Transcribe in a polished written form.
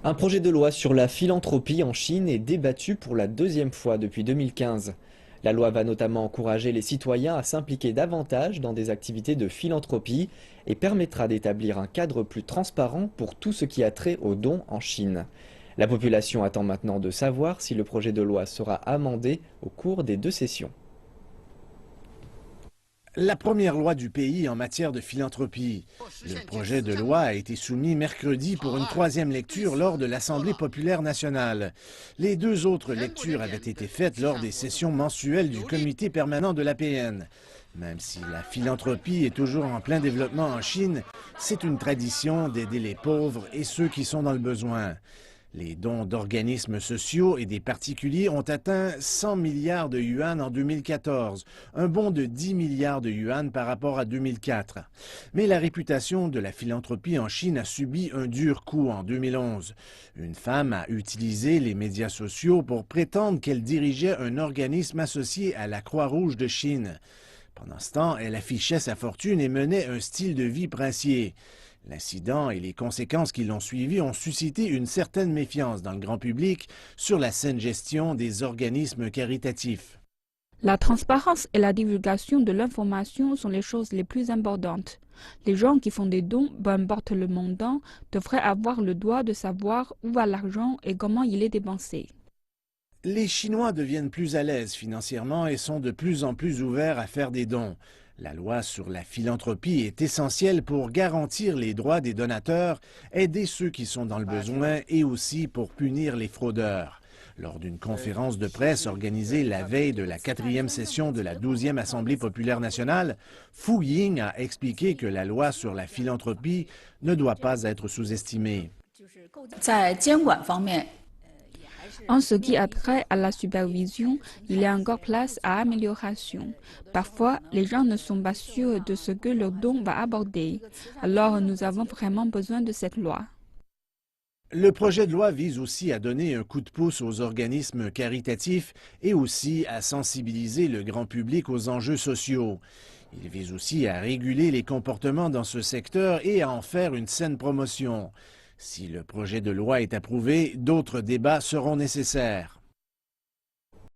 Un projet de loi sur la philanthropie en Chine est débattu pour la deuxième fois depuis 2015. La loi va notamment encourager les citoyens à s'impliquer davantage dans des activités de philanthropie et permettra d'établir un cadre plus transparent pour tout ce qui a trait aux dons en Chine. La population attend maintenant de savoir si le projet de loi sera amendé au cours des deux sessions. La première loi du pays en matière de philanthropie. Le projet de loi a été soumis mercredi pour une troisième lecture lors de l'Assemblée populaire nationale. Les deux autres lectures avaient été faites lors des sessions mensuelles du comité permanent de l'APN. Même si la philanthropie est toujours en plein développement en Chine, c'est une tradition d'aider les pauvres et ceux qui sont dans le besoin. Les dons d'organismes sociaux et des particuliers ont atteint 100 milliards de yuan en 2014, un bond de 10 milliards de yuan par rapport à 2004. Mais la réputation de la philanthropie en Chine a subi un dur coup en 2011. Une femme a utilisé les médias sociaux pour prétendre qu'elle dirigeait un organisme associé à la Croix-Rouge de Chine. Pendant ce temps, elle affichait sa fortune et menait un style de vie princier. L'incident et les conséquences qui l'ont suivi ont suscité une certaine méfiance dans le grand public sur la saine gestion des organismes caritatifs. La transparence et la divulgation de l'information sont les choses les plus importantes. Les gens qui font des dons, peu importe le montant, devraient avoir le droit de savoir où va l'argent et comment il est dépensé. Les Chinois deviennent plus à l'aise financièrement et sont de plus en plus ouverts à faire des dons. La loi sur la philanthropie est essentielle pour garantir les droits des donateurs, aider ceux qui sont dans le besoin et aussi pour punir les fraudeurs. Lors d'une conférence de presse organisée la veille de la 4e session de la 12e Assemblée populaire nationale, Fu Ying a expliqué que la loi sur la philanthropie ne doit pas être sous-estimée. En ce qui a trait à la supervision, il y a encore place à amélioration. Parfois, les gens ne sont pas sûrs de ce que leur don va aborder. Alors, nous avons vraiment besoin de cette loi. Le projet de loi vise aussi à donner un coup de pouce aux organismes caritatifs et aussi à sensibiliser le grand public aux enjeux sociaux. Il vise aussi à réguler les comportements dans ce secteur et à en faire une saine promotion. Si le projet de loi est approuvé, d'autres débats seront nécessaires.